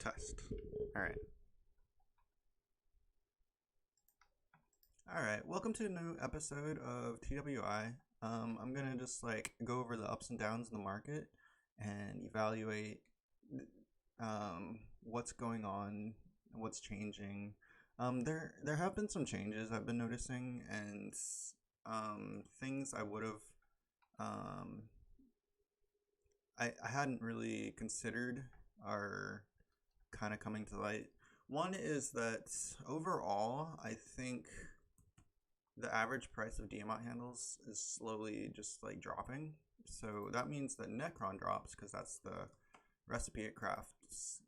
Test. Alright. Alright, welcome to a new episode of TWI. I'm gonna just go over the ups and downs in the market and evaluate what's going on, what's changing. There have been some changes I've been noticing, and things I would have I hadn't really considered are kind of coming to light. One is that overall, I think the average price of DMI handles is slowly just dropping. So that means that Necron drops because that's the recipe it crafts.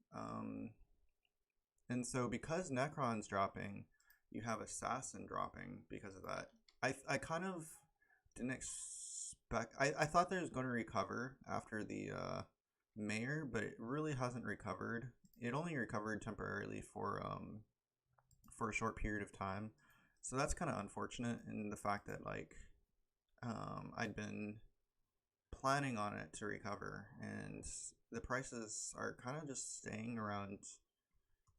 And so because Necron's dropping, you have Assassin dropping because of that. I kind of didn't expect. I thought that it was going to recover after the Mayor, but it really hasn't recovered. It only recovered temporarily for a short period of time. So that's kind of unfortunate in the fact that I'd been planning on it to recover, and the prices are kind of just staying around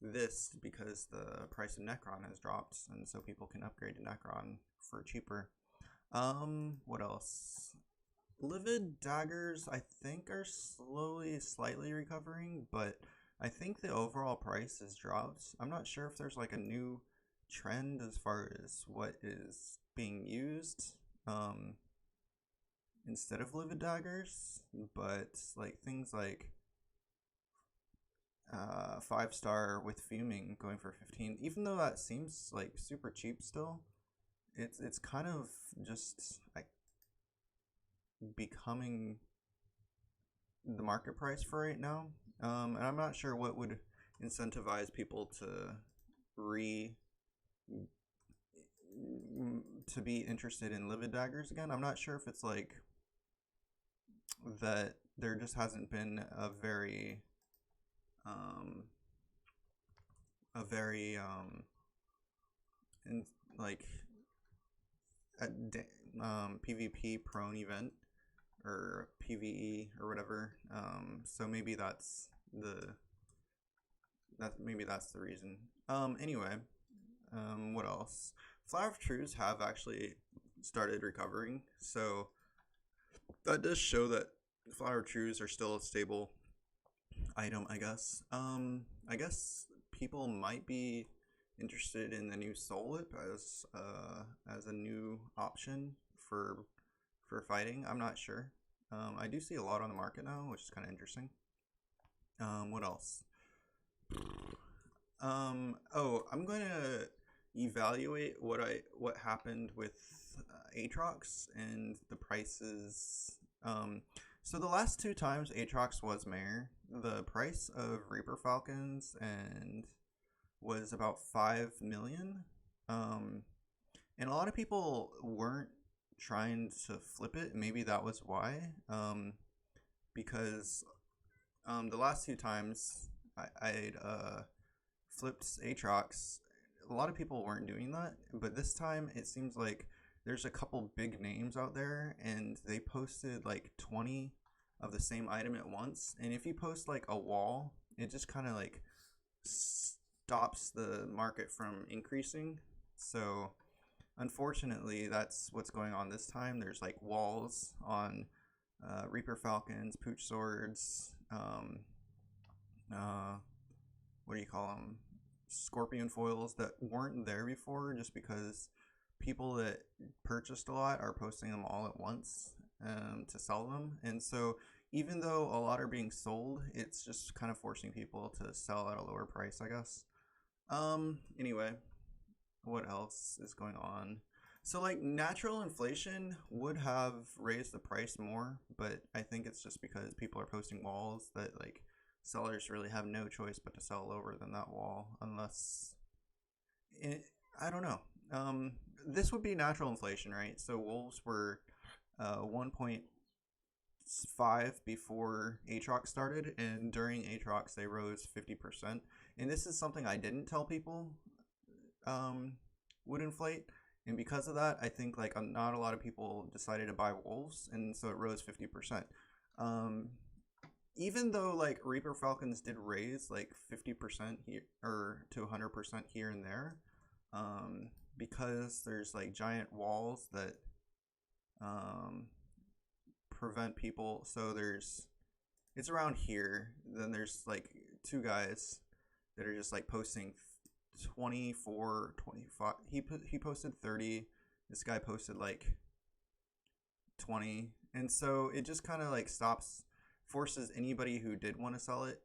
this because the price of Necron has dropped, and so people can upgrade to Necron for cheaper. What else? Livid daggers, I think, are slightly recovering, but I think the overall price has dropped. I'm not sure if there's a new trend as far as what is being used instead of livid daggers, but things like 5-star with fuming going for 15, even though that seems super cheap still, it's kind of just becoming the market price for right now. And I'm not sure what would incentivize people to be interested in livid daggers again. I'm not sure if it's that there just hasn't been a very in PvP prone event or PvE or whatever. So maybe that's the reason. Anyway, what else? Flower of Truths have actually started recovering, so that does show that Flower of Truths are still a stable item, I guess. I guess people might be interested in the new Soul Whip as a new option for fighting. I'm not sure. I do see a lot on the market now, which is kind of interesting. What else? Oh, I'm going to evaluate what happened with Aatrox and the prices. So the last two times Aatrox was mayor, the price of Reaper Falcons and was about 5 million. And a lot of people weren't trying to flip it. Maybe that was why. Because the last two times I'd flipped Aatrox, a lot of people weren't doing that, but this time it seems like there's a couple big names out there, and they posted 20 of the same item at once. And if you post a wall, it just kind of stops the market from increasing. So unfortunately, that's what's going on this time. There's walls on Reaper Falcons, Pooch Swords, what do you call them? Scorpion foils that weren't there before, just because people that purchased a lot are posting them all at once to sell them. And so even though a lot are being sold, it's just kind of forcing people to sell at a lower price, I guess. Anyway, what else is going on? So natural inflation would have raised the price more, but I think it's just because people are posting walls that sellers really have no choice but to sell lower than that wall, unless I don't know. This would be natural inflation, right? So wolves were 1.5 before Aatrox started, and during Aatrox they rose 50%. And this is something I didn't tell people would inflate, and because of that, I think not a lot of people decided to buy wolves, and so it rose 50%. even though like Reaper Falcons did raise like 50% here or to 100% here and there, because there's like giant walls that um, prevent people. So it's around here. Then there's like two guys that are just like posting 24, 25. He posted 30. This guy posted like 20, and so it just kind of like forces anybody who did want to sell it.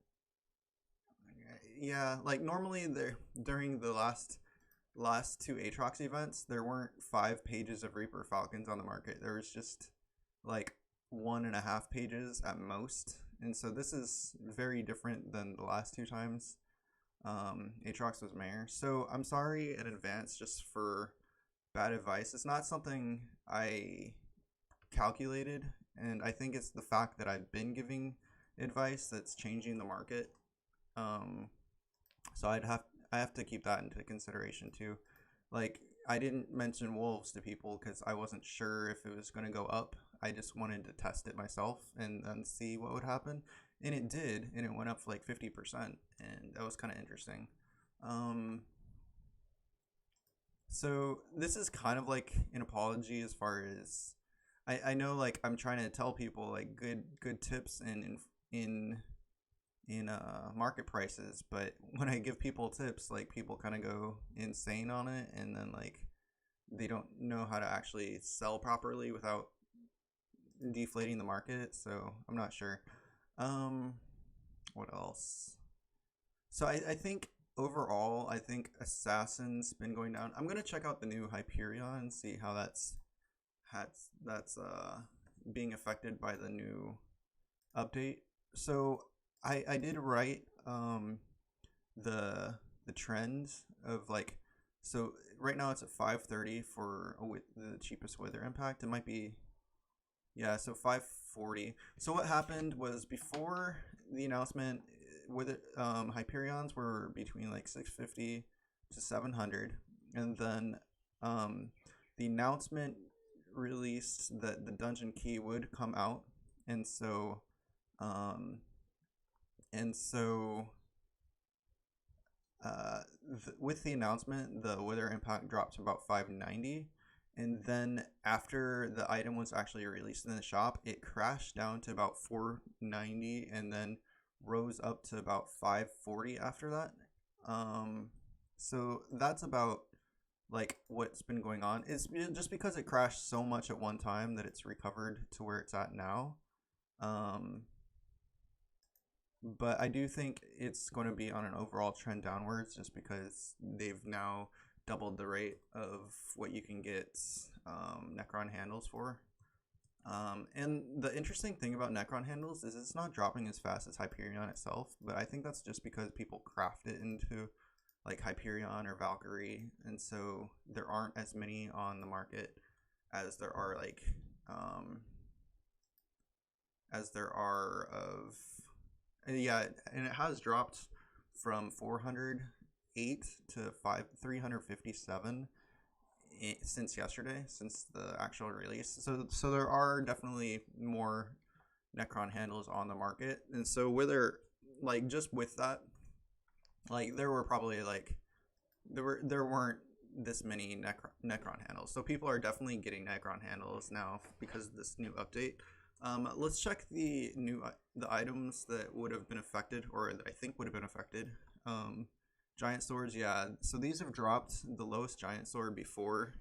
Yeah, like normally there during the last two Aatrox events, there weren't 5 pages of Reaper Falcons on the market. There was just like 1.5 pages at most, and so this is very different than the last two times Aatrox was mayor. So I'm sorry in advance just for bad advice. It's not something I calculated, and I think it's the fact that I've been giving advice that's changing the market. So I have to keep that into consideration too. Like I didn't mention wolves to people because I wasn't sure if it was going to go up. I just wanted to test it myself and then see what would happen, and it did, and it went up for like 50%, and that was kind of interesting. Um, so this is kind of like an apology as far as I know, like I'm trying to tell people like good tips in market prices, but when I give people tips, like people kind of go insane on it, and then like they don't know how to actually sell properly without deflating the market. So I'm not sure. Um, what else? So I think overall, I think Assassin's been going down. I'm gonna check out the new Hyperion and see how that's being affected by the new update. So I did write the trends of like, so right now it's at 530 for the cheapest wither impact. It might be, yeah, so 540. So what happened was before the announcement, with Hyperions were between like 650 to 700, and then the announcement released that the dungeon key would come out, and so um, and so with the announcement, the wither impact dropped to about 590, and then after the item was actually released in the shop, it crashed down to about 490, and then rose up to about 540 after that. So that's about like what's been going on. It's just because it crashed so much at one time that it's recovered to where it's at now. Um, but I do think it's going to be on an overall trend downwards just because they've now doubled the rate of what you can get Necron handles for. And the interesting thing about Necron handles is it's not dropping as fast as Hyperion itself, but I think that's just because people craft it into like Hyperion or Valkyrie, and so there aren't as many on the market as there are of, yeah, and it has dropped from 408 to 357 since yesterday, since the actual release. So there are definitely more Necron handles on the market, and so whether like just with that, like there were probably like there weren't this many Necron handles. So people are definitely getting Necron handles now because of this new update. Let's check the items that would have been affected, or that I think would have been affected. Giant swords, yeah. So these have dropped. The lowest giant sword before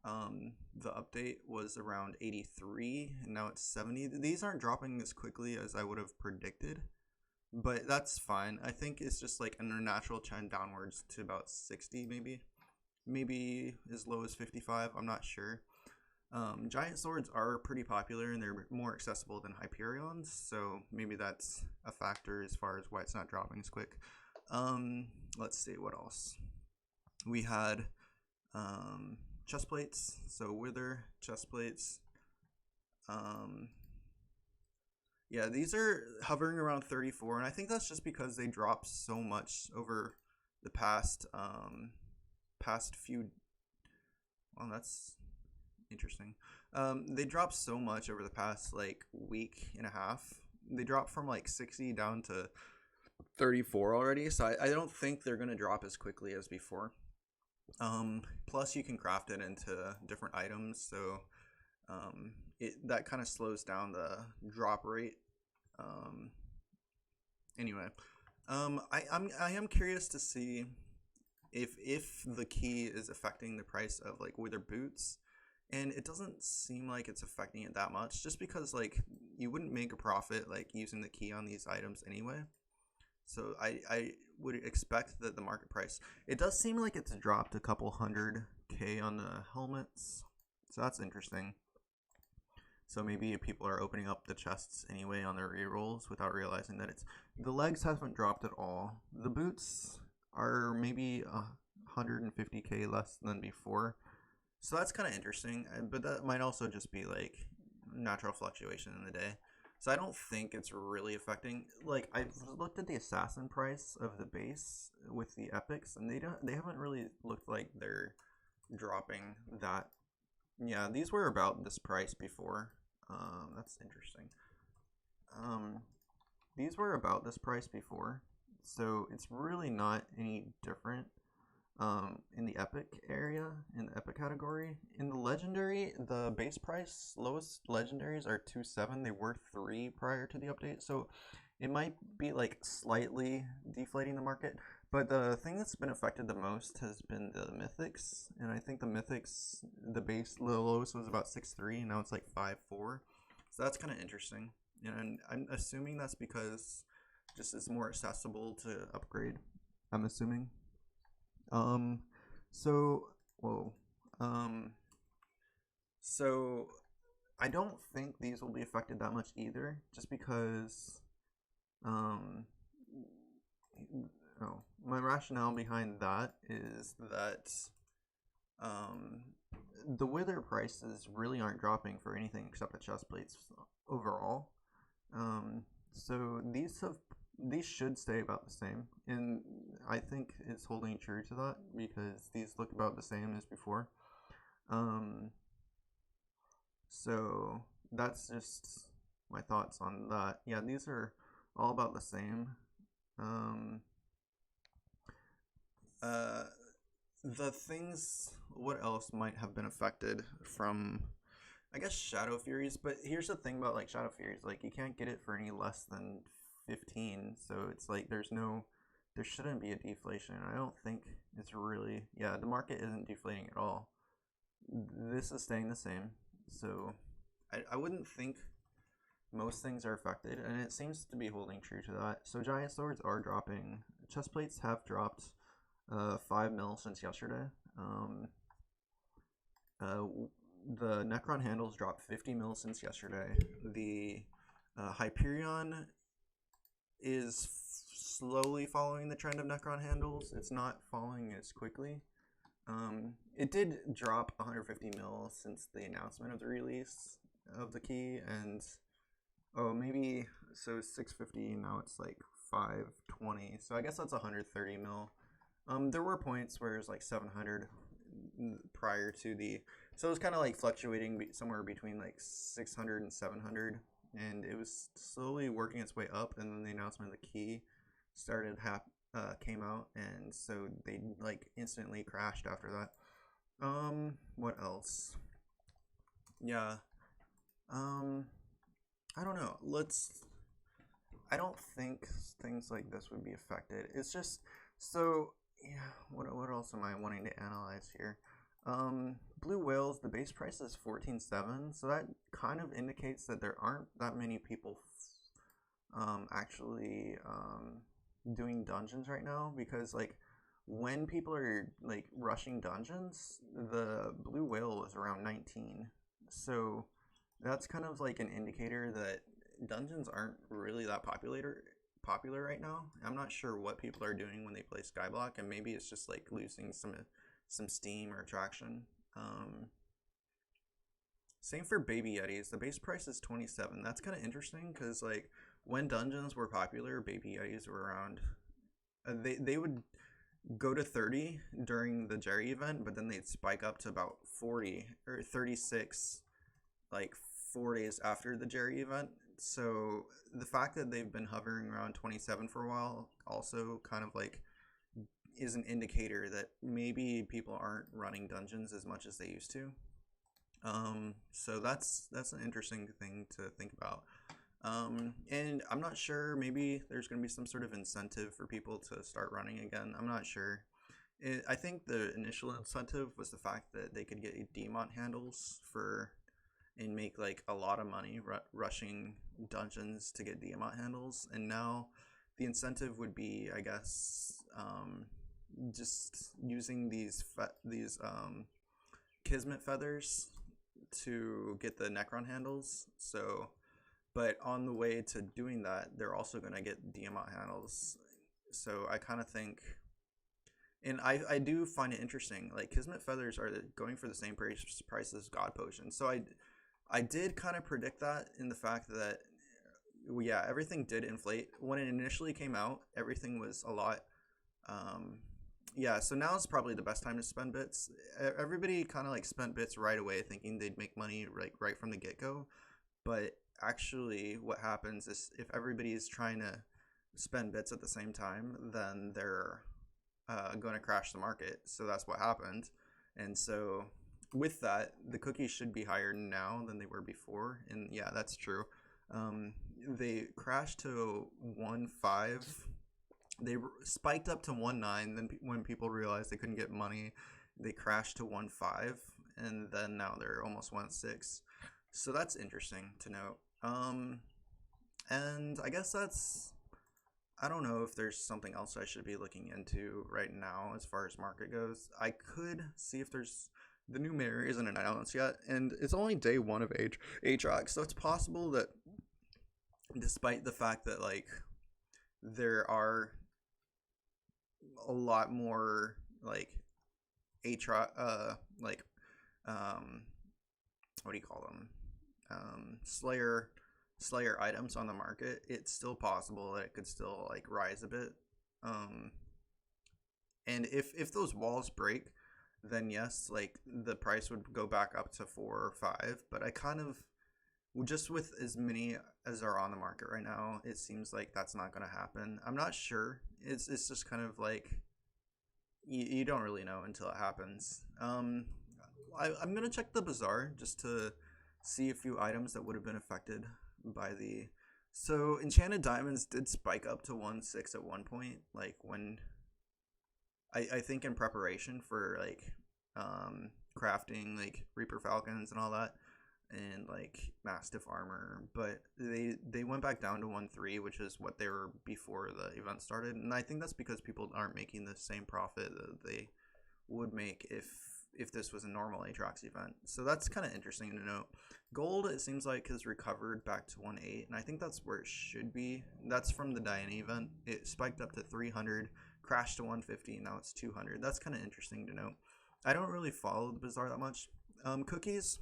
the update was around 83, and now it's 70. These aren't dropping as quickly as I would have predicted, but that's fine. I think it's just like a natural trend downwards to about 60, maybe as low as 55. I'm not sure. Giant swords are pretty popular and they're more accessible than Hyperions, so maybe that's a factor as far as why it's not dropping as quick. Let's see what else. We had chest plates, so wither chest plates. Yeah, these are hovering around 34, and I think that's just because they dropped so much over the past few. Well, that's interesting. They dropped so much over the past like week and a half, they dropped from like 60 down to 34 already, so I don't think they're gonna drop as quickly as before. Plus you can craft it into different items, so that kind of slows down the drop rate. Um, anyway, I am curious to see if the key is affecting the price of like Wither boots, and it doesn't seem like it's affecting it that much, just because like you wouldn't make a profit like using the key on these items anyway. So I would expect that the market price, it does seem like it's dropped a couple 100K on the helmets, so that's interesting. So maybe people are opening up the chests anyway on their rerolls without realizing that it's, the legs haven't dropped at all. The boots are maybe 150K less than before, so that's kind of interesting. But that might also just be like natural fluctuation in the day. So I don't think it's really affecting. Like, I've looked at the assassin price of the base with the epics, and they haven't really looked like they're dropping that. Yeah, these were about this price before. That's interesting. These were about this price before, so it's really not any different. In the epic area, in the epic category. In the legendary, the base price, lowest legendaries are 2.7. They were 3 prior to the update, so it might be like slightly deflating the market. But the thing that's been affected the most has been the mythics, and I think the mythics, the lowest was about 6.3, and now it's like 5.4. So that's kind of interesting, and I'm assuming that's because just it's more accessible to upgrade. I'm assuming. So, whoa. So I don't think these will be affected that much either, just because, oh, my rationale behind that is that, the wither prices really aren't dropping for anything except the chest plates overall. So these should stay about the same, and I think it's holding true to that because these look about the same as before. So that's just my thoughts on that. Yeah, these are all about the same. The things, what else might have been affected from, I guess, Shadow Furies, but here's the thing about like Shadow Furies, like you can't get it for any less than 15, so it's like there shouldn't be a deflation. I don't think it's really, yeah, the market isn't deflating at all. This is staying the same, so I wouldn't think most things are affected, and it seems to be holding true to that. So giant swords are dropping. Chest plates have dropped 5 mil since yesterday. The Necron handles dropped 50 mil since yesterday. The Hyperion is slowly following the trend of Necron handles. It's not following as quickly. It did drop 150 mil since the announcement of the release of the key, and maybe, so 650, now it's like 520, so I guess that's 130 mil. There were points where it was like 700 prior to the, so it was kind of like fluctuating somewhere between like 600 and 700, and it was slowly working its way up, and then the announcement of the key started came out, and so they like instantly crashed after that. What else? Yeah. I don't know. I don't think things like this would be affected. It's just, so yeah, what else am I wanting to analyze here? Blue whales, the base price is 14.7, so that kind of indicates that there aren't that many people actually doing dungeons right now, because like when people are like rushing dungeons, the blue whale is around 19, so that's kind of like an indicator that dungeons aren't really that popular right now. I'm not sure what people are doing when they play skyblock, and maybe it's just like losing some steam or traction. Same for baby yetis. The base price is 27. That's kind of interesting because like when dungeons were popular, baby yetis were around, they would go to 30 during the Jerry event, but then they'd spike up to about 40 or 36 like 4 days after the Jerry event. So the fact that they've been hovering around 27 for a while also kind of like is an indicator that maybe people aren't running dungeons as much as they used to. So that's an interesting thing to think about. And I'm not sure. Maybe there's going to be some sort of incentive for people to start running again. I'm not sure. I think the initial incentive was the fact that they could get demont handles for and make like a lot of money rushing dungeons to get demont handles, and now the incentive would be, I guess, just using these kismet feathers to get the Necron handles. So, but on the way to doing that, they're also going to get demont handles. So I kind of think, and I do find it interesting. Like kismet feathers are going for the same price as god potions. So I did kind of predict that in the fact that, yeah, everything did inflate when it initially came out. Everything was a lot. Yeah, so now is probably the best time to spend bits. Everybody kind of like spent bits right away, thinking they'd make money right from the get go. But actually, what happens is if everybody's trying to spend bits at the same time, then they're going to crash the market. So that's what happened, and so with that, the cookies should be higher now than they were before, and yeah, that's true. They crashed to 1.5. They spiked up to 1.9. Then when people realized they couldn't get money, they crashed to 1.5, and then now they're almost 1.6. So that's interesting to note. And I guess I don't know if there's something else I should be looking into right now as far as market goes. I could see if there's the new mayor isn't announced yet, and it's only day one of Aatrox, so it's possible that despite the fact that like there are a lot more like Aatrox, like what do you call them, Slayer items on the market, it's still possible that it could still like rise a bit. And if those walls break, then yes, like the price would go back up to 4 or 5. But I kind of, just with as many as are on the market right now, it seems like that's not going to happen. I'm not sure. It's just kind of like you don't really know until it happens. I'm gonna check the bazaar just to see a few items that would have been affected by the. So enchanted diamonds did spike up to 1.6 at one point, like when I think in preparation for like crafting like Reaper Falcons and all that, and like Mastiff armor, but they went back down to 1.3, which is what they were before the event started, and I think that's because people aren't making the same profit that they would make if this was a normal Aatrox event. So that's kind of interesting to note. Gold, it seems like, has recovered back to 1.8, and I think that's where it should be. That's from the Diana event. It spiked up to 300, crashed to 150, now it's 200. That's kind of interesting to note. I don't really follow the bazaar that much. Cookies.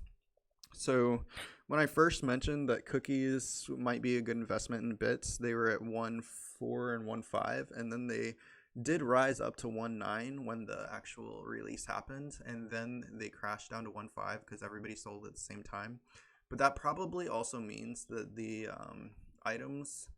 So when I first mentioned that cookies might be a good investment in bits, they were at 1.4 and 1.5, and then they did rise up to 1.9 when the actual release happened, and then they crashed down to 1.5 because everybody sold at the same time. But that probably also means that the items,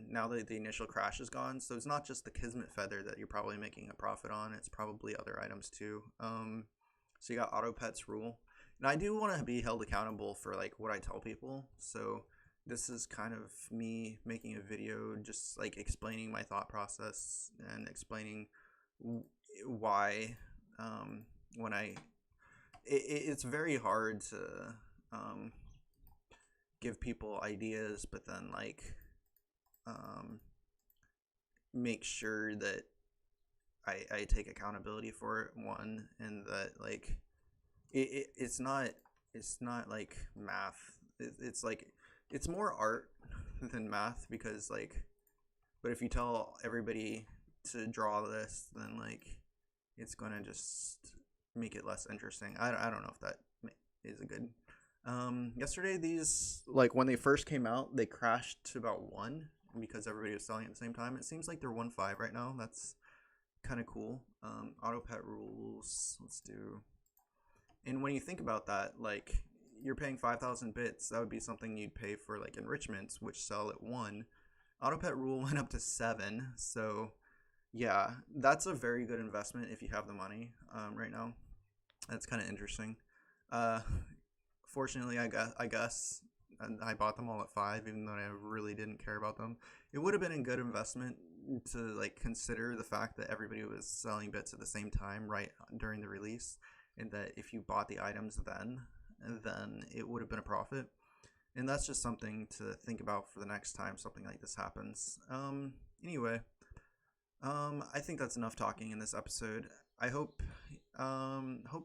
now that the initial crash is gone, so it's not just the Kismet Feather that you're probably making a profit on, it's probably other items too. So you got Auto Pets Rule. And I do want to be held accountable for like what I tell people, so this is kind of me making a video just like explaining my thought process and explaining why when it's very hard to give people ideas, but then like make sure that I take accountability for it, one, and that like it's not like math. It's like it's more art than math, because like, but if you tell everybody to draw this, then like it's gonna just make it less interesting. I don't know if that is a good. Yesterday, these, like when they first came out, they crashed to about 1 because everybody was selling at the same time. It seems like they're 1.5 right now. That's kind of cool. Auto pet rules, let's do. And when you think about that, like you're paying 5,000 bits. That would be something you'd pay for like enrichments, which sell at 1. Autopet rule went up to 7. So yeah, that's a very good investment if you have the money right now. That's kind of interesting. Uh, Fortunately, I guess I bought them all at 5, even though I really didn't care about them. It would have been a good investment to like consider the fact that everybody was selling bits at the same time right during the release, and that if you bought the items then it would have been a profit. And that's just something to think about for the next time something like this happens. Anyway, I think that's enough talking in this episode. I hope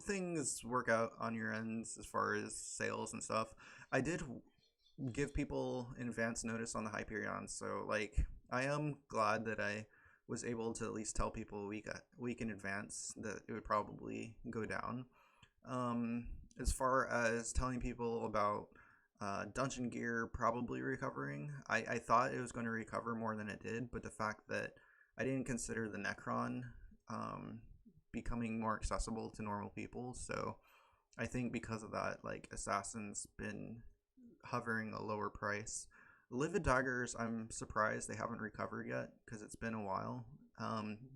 things work out on your ends as far as sales and stuff. I did give people advance notice on the Hyperion, so like I am glad that I was able to at least tell people a week in advance that it would probably go down. As far as telling people about dungeon gear probably recovering, I thought it was going to recover more than it did, but the fact that I didn't consider the Necron becoming more accessible to normal people, so I think because of that, like Assassin's been hovering a lower price. Livid Daggers, I'm surprised they haven't recovered yet because it's been a while.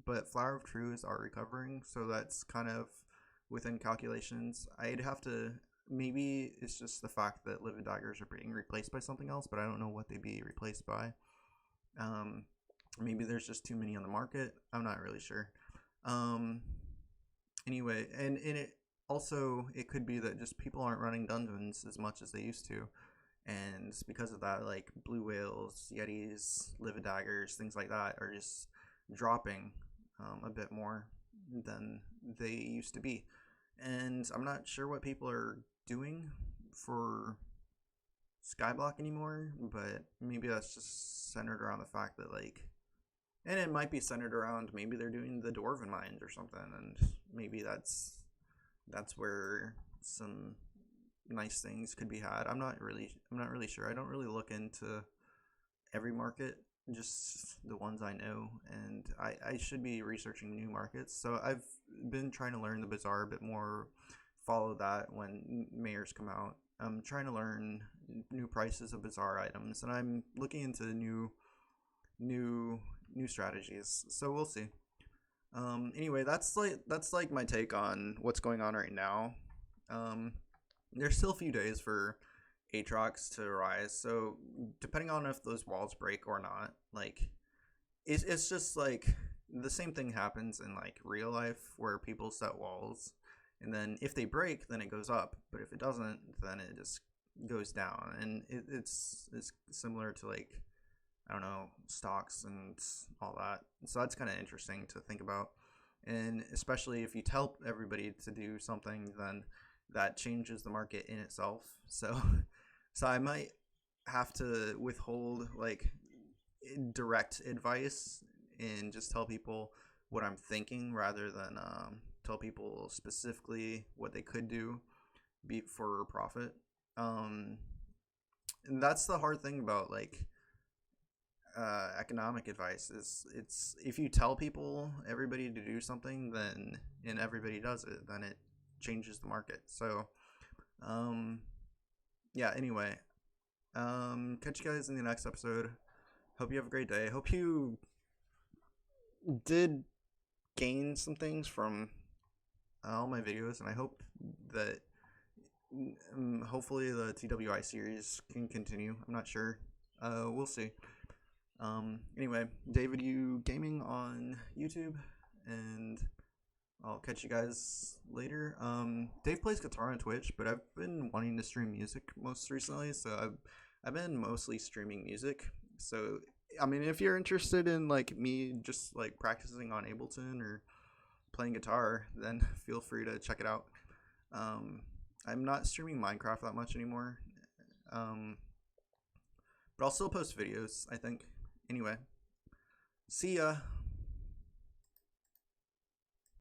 But Flower of Truths are recovering, so that's kind of within calculations. I'd have to, maybe it's just the fact that Livid Daggers are being replaced by something else, but I don't know what they'd be replaced by. Maybe there's just too many on the market. I'm not really sure. Anyway, and it also, it could be that just people aren't running dungeons as much as they used to, and because of that, like blue whales, yetis, livid daggers, things like that are just dropping a bit more than they used to be. And I'm not sure what people are doing for skyblock anymore, but maybe that's just centered around the fact that like, and it might be centered around maybe they're doing the dwarven mines or something, and maybe that's where some nice things could be had. I'm not really sure. I don't really look into every market, just the ones I know, and I should be researching new markets. So I've been trying to learn the bazaar a bit more, follow that when mayors come out. I'm trying to learn new prices of bazaar items, and I'm looking into new strategies. So we'll see. Anyway, that's like my take on what's going on right now. There's still a few days for Aatrox to rise, so depending on if those walls break or not, like it's just like the same thing happens in like real life where people set walls, and then if they break, then it goes up, but if it doesn't, then it just goes down, and it's similar to like, I don't know, stocks and all that. So that's kind of interesting to think about. And especially if you tell everybody to do something, then that changes the market in itself. So I might have to withhold like direct advice and just tell people what I'm thinking rather than tell people specifically what they could do for profit. And that's the hard thing about like economic advice is it's if you tell people everybody to do something, then and everybody does it, then it changes the market. So yeah, anyway, catch you guys in the next episode. Hope you have a great day. Hope you did gain some things from all my videos, and I hope that hopefully the TWI series can continue. I'm not sure. We'll see. Anyway, David U Gaming on YouTube, and I'll catch you guys later. Dave plays guitar on Twitch, but I've been wanting to stream music most recently, so I've been mostly streaming music. So I mean, if you're interested in like me just like practicing on Ableton or playing guitar, then feel free to check it out. I'm not streaming Minecraft that much anymore, but I'll still post videos, I think. Anyway, see ya.